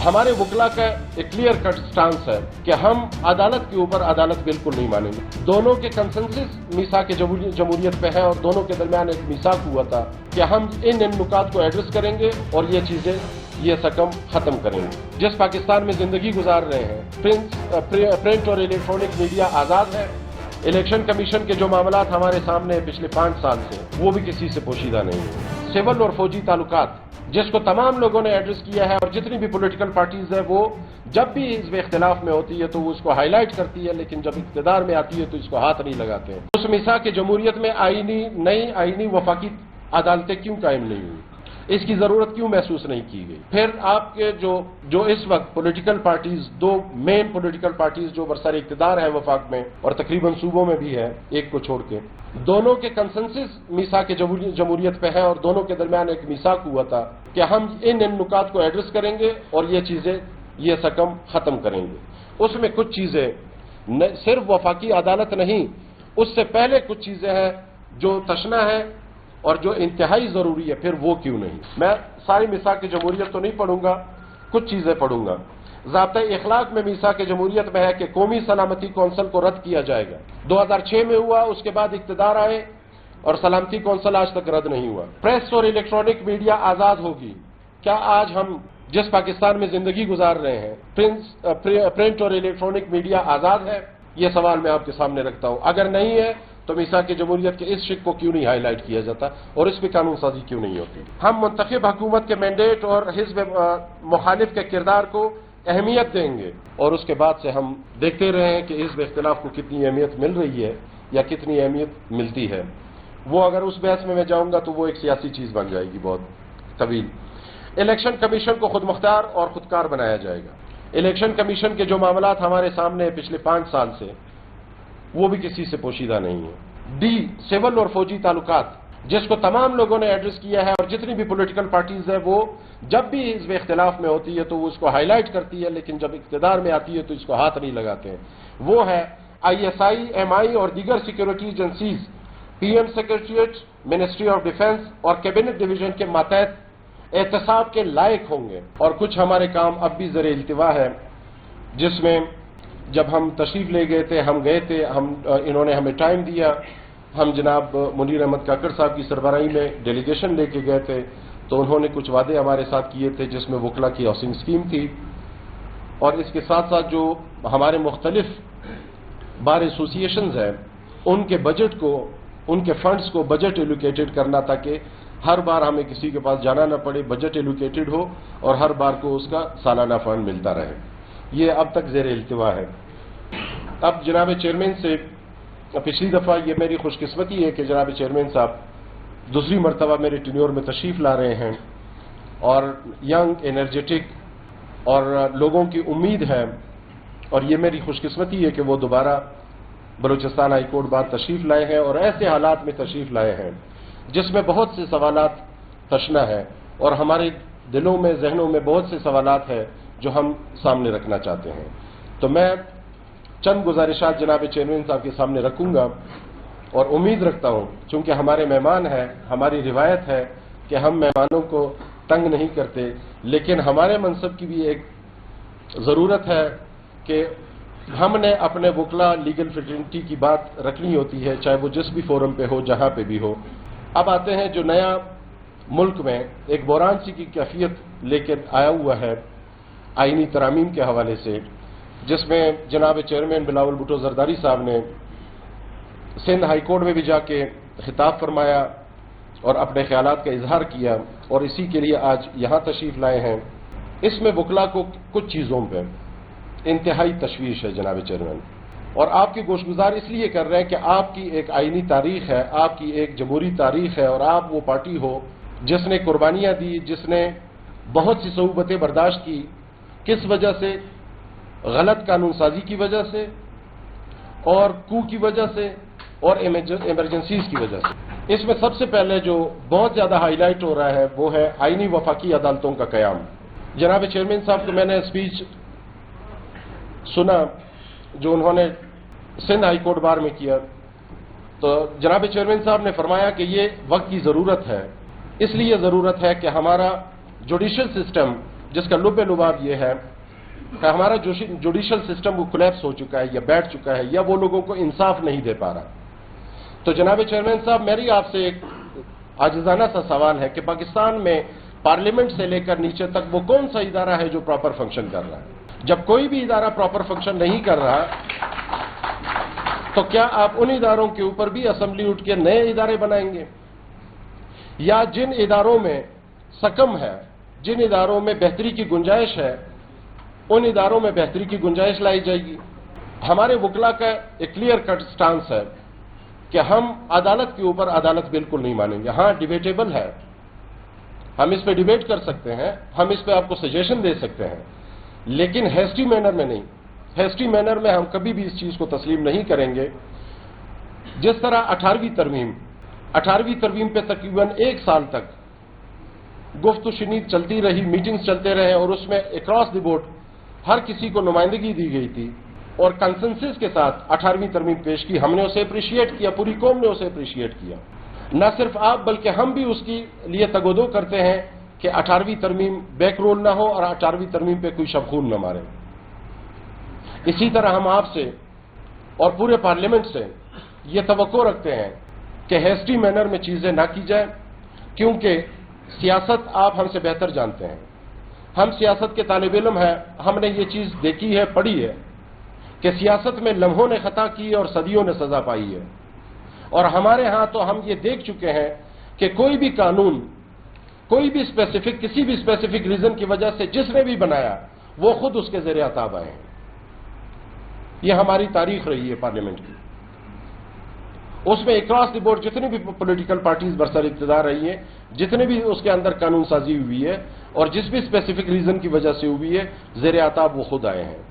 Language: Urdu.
ہمارے وکلا کا ایک کلیئر کٹ سٹانس ہے کہ ہم عدالت کے اوپر عدالت بالکل نہیں مانیں گے. دونوں کے کنسنسس میثاق جمہوریت پہ ہے اور دونوں کے درمیان ایک میثاق ہوا تھا کہ ہم ان نکات کو ایڈریس کریں گے اور یہ چیزیں یہ سکم ختم کریں گے. جس پاکستان میں زندگی گزار رہے ہیں پرنٹ اور الیکٹرانک میڈیا آزاد ہے. الیکشن کمیشن کے جو معاملات ہمارے سامنے پچھلے 5 سال سے وہ بھی کسی سے پوشیدہ نہیں ہے. سول اور فوجی تعلقات جس کو تمام لوگوں نے ایڈریس کیا ہے اور جتنی بھی پولیٹیکل پارٹیز ہے وہ جب بھی حزب اختلاف میں ہوتی ہے تو وہ اس کو ہائی لائٹ کرتی ہے لیکن جب اقتدار میں آتی ہے تو اس کو ہاتھ نہیں لگاتے ہیں. اس میثاق جمہوریت میں نئی آئینی وفاقی عدالتیں کیوں قائم نہیں ہوئی؟ اس کی ضرورت کیوں محسوس نہیں کی گئی؟ پھر آپ کے جو اس وقت پولیٹیکل پارٹیز، 2 مین پولیٹیکل پارٹیز جو برسر اقتدار ہیں وفاق میں اور تقریباً صوبوں میں بھی ہے ایک کو چھوڑ کے، دونوں کے کنسنسس میثاق جمہوریت پہ ہے اور دونوں کے درمیان ایک میثاق ہوا تھا کہ ہم ان نکات کو ایڈریس کریں گے اور یہ چیزیں یہ سکم ختم کریں گے. اس میں کچھ چیزیں صرف وفاقی عدالت نہیں، اس سے پہلے کچھ چیزیں ہیں جو تشنہ ہے اور جو انتہائی ضروری ہے. پھر وہ کیوں نہیں؟ میں ساری میثاق جمہوریت تو نہیں پڑھوں گا، کچھ چیزیں پڑھوں گا. ضابطۂ اخلاق میں میثاق جمہوریت میں ہے کہ قومی سلامتی کونسل کو رد کیا جائے گا. 2006 میں ہوا، اس کے بعد اقتدار آئے اور سلامتی کونسل آج تک رد نہیں ہوا. پریس اور الیکٹرانک میڈیا آزاد ہوگی. کیا آج ہم جس پاکستان میں زندگی گزار رہے ہیں پرنٹ اور الیکٹرانک میڈیا آزاد ہے؟ یہ سوال میں آپ کے سامنے رکھتا ہوں. اگر نہیں ہے تو میثاق جمہوریت کے اس شق کو کیوں نہیں ہائی لائٹ کیا جاتا اور اس پہ قانون سازی کیوں نہیں ہوتی؟ ہم منتخب حکومت کے مینڈیٹ اور حزب مخالف کے کردار کو اہمیت دیں گے اور اس کے بعد سے ہم دیکھتے رہے ہیں کہ حزب اختلاف کو کتنی اہمیت مل رہی ہے یا کتنی اہمیت ملتی ہے. وہ اگر اس بحث میں جاؤں گا تو وہ ایک سیاسی چیز بن جائے گی بہت طویل. الیکشن کمیشن کو خود مختار اور خودکار بنایا جائے گا. الیکشن کمیشن کے جو معاملات ہمارے سامنے پچھلے 5 سال سے وہ بھی کسی سے پوشیدہ نہیں ہے. سول اور فوجی تعلقات جس کو تمام لوگوں نے ایڈریس کیا ہے اور جتنی بھی پولیٹیکل پارٹیز ہے وہ جب بھی حزب اختلاف میں ہوتی ہے تو وہ اس کو ہائی لائٹ کرتی ہے لیکن جب اقتدار میں آتی ہے تو اس کو ہاتھ نہیں لگاتے ہیں. وہ ہے ISI, MI اور دیگر security agencies PM secretariat, ministry of defence اور کیبنٹ ڈویژن کے ماتحت احتساب کے لائق ہوں گے. اور کچھ ہمارے کام اب بھی زیر التوا ہے جس میں جب ہم تشریف لے گئے تھے، ہم گئے تھے، انہوں نے ہمیں ٹائم دیا، ہم جناب منیر احمد کاکڑ صاحب کی سربراہی میں ڈیلیگیشن لے کے گئے تھے تو انہوں نے کچھ وعدے ہمارے ساتھ کیے تھے جس میں وکلا کی ہاؤسنگ اسکیم تھی اور اس کے ساتھ ساتھ جو ہمارے مختلف بار ایسوسیشنز ہیں ان کے بجٹ کو، ان کے فنڈز کو بجٹ ایلوکیٹڈ کرنا تاکہ ہر بار ہمیں کسی کے پاس جانا نہ پڑے، بجٹ ایلوکیٹڈ ہو اور ہر بار کو اس کا سالانہ فنڈ ملتا رہے. یہ اب تک زیر التوا ہے. اب جناب چیئرمین سے پچھلی دفعہ یہ میری خوش قسمتی ہے کہ جناب چیئرمین صاحب دوسری مرتبہ میرے ٹینیور میں تشریف لا رہے ہیں اور ینگ، انرجیٹک اور لوگوں کی امید ہے اور یہ میری خوش قسمتی ہے کہ وہ دوبارہ بلوچستان ہائی کورٹ بار تشریف لائے ہیں اور ایسے حالات میں تشریف لائے ہیں جس میں بہت سے سوالات تشنا ہے اور ہمارے دلوں میں، ذہنوں میں بہت سے سوالات ہیں جو ہم سامنے رکھنا چاہتے ہیں. تو میں چند گزارشات جناب چیئرمین صاحب کے سامنے رکھوں گا اور امید رکھتا ہوں چونکہ ہمارے مہمان ہیں، ہماری روایت ہے کہ ہم مہمانوں کو تنگ نہیں کرتے، لیکن ہمارے منصب کی بھی ایک ضرورت ہے کہ ہم نے اپنے وکلا لیگل فیٹرنٹی کی بات رکھنی ہوتی ہے چاہے وہ جس بھی فورم پہ ہو، جہاں پہ بھی ہو. اب آتے ہیں جو نیا ملک میں ایک بحران سی کی کیفیت لے کے آیا ہوا ہے آئینی ترامیم کے حوالے سے، جس میں جناب چیئرمین بلاول بھٹو زرداری صاحب نے سندھ ہائی کورٹ میں بھی جا کے خطاب فرمایا اور اپنے خیالات کا اظہار کیا اور اسی کے لیے آج یہاں تشریف لائے ہیں. اس میں وکلا کو کچھ چیزوں پہ انتہائی تشویش ہے جناب چیئرمین، اور آپ کی گوشگزار اس لیے کر رہے ہیں کہ آپ کی ایک آئینی تاریخ ہے، آپ کی ایک جمہوری تاریخ ہے اور آپ وہ پارٹی ہو جس نے قربانیاں دی، جس نے بہت سی صعوبتیں برداشت کی. کس وجہ سے؟ غلط قانون سازی کی وجہ سے اور کو کی وجہ سے اور ایمرجنسیز کی وجہ سے. اس میں سب سے پہلے جو بہت زیادہ ہائی لائٹ ہو رہا ہے وہ ہے آئینی وفاقی عدالتوں کا قیام. جناب چیئرمین صاحب کو میں نے اسپیچ سنا جو انہوں نے سندھ ہائی کورٹ بار میں کیا تو جناب چیئرمین صاحب نے فرمایا کہ یہ وقت کی ضرورت ہے، اس لیے ضرورت ہے کہ ہمارا جوڈیشل سسٹم جس کا لب لباب یہ ہے کہ ہمارا جوڈیشل سسٹم وہ کولیپس ہو چکا ہے یا بیٹھ چکا ہے یا وہ لوگوں کو انصاف نہیں دے پا رہا. تو جناب چیئرمین صاحب، میری آپ سے ایک عاجزانہ سا سوال ہے کہ پاکستان میں پارلیمنٹ سے لے کر نیچے تک وہ کون سا ادارہ ہے جو پراپر فنکشن کر رہا ہے؟ جب کوئی بھی ادارہ پراپر فنکشن نہیں کر رہا تو کیا آپ ان اداروں کے اوپر بھی اسمبلی اٹھ کے نئے ادارے بنائیں گے؟ یا جن اداروں میں سکم ہے، جن اداروں میں بہتری کی گنجائش ہے، ان اداروں میں بہتری کی گنجائش لائی جائے گی؟ ہمارے وکلا کا ایک کلیئر کٹ سٹانس ہے کہ ہم عدالت کے اوپر عدالت بالکل نہیں مانیں گے. ہاں ڈیبیٹیبل ہے، ہم اس پہ ڈیبیٹ کر سکتے ہیں، ہم اس پہ آپ کو سجیشن دے سکتے ہیں، لیکن ہیسٹی مینر میں نہیں. ہیسٹی مینر میں ہم کبھی بھی اس چیز کو تسلیم نہیں کریں گے. جس طرح 18ویں ترمیم پہ تقریباً 1 سال تک گفت و شنید چلتی رہی، میٹنگز چلتے رہے اور اس میں اکراس دی بورڈ ہر کسی کو نمائندگی دی گئی تھی اور کنسنسس کے ساتھ 18ویں ترمیم پیش کی. ہم نے اسے اپریشیٹ کیا، پوری قوم نے اسے اپریشیٹ کیا. نہ صرف آپ بلکہ ہم بھی اس کی لیے تگودو کرتے ہیں کہ 18ویں ترمیم بیک رول نہ ہو اور 18ویں ترمیم پہ کوئی شب خون نہ مارے. اسی طرح ہم آپ سے اور پورے پارلیمنٹ سے یہ توقع رکھتے ہیں کہ ہیسٹی مینر میں چیزیں نہ کی جائیں، کیونکہ سیاست آپ ہم سے بہتر جانتے ہیں. ہم سیاست کے طالب علم ہیں، ہم نے یہ چیز دیکھی ہے، پڑھی ہے کہ سیاست میں لمحوں نے خطا کی اور صدیوں نے سزا پائی ہے. اور ہمارے ہاں تو ہم یہ دیکھ چکے ہیں کہ کوئی بھی قانون، کوئی بھی کسی بھی اسپیسیفک ریزن کی وجہ سے جس نے بھی بنایا وہ خود اس کے زیر عتاب آئے ہیں. یہ ہماری تاریخ رہی ہے پارلیمنٹ کی. اس میں اکراس دی بورڈ جتنی بھی پولیٹیکل پارٹیز برسر اقتدار رہی ہیں، جتنے بھی اس کے اندر قانون سازی ہوئی ہے اور جس بھی اسپیسیفک ریزن کی وجہ سے ہوئی ہے، زیر عتاب وہ خود آئے ہیں.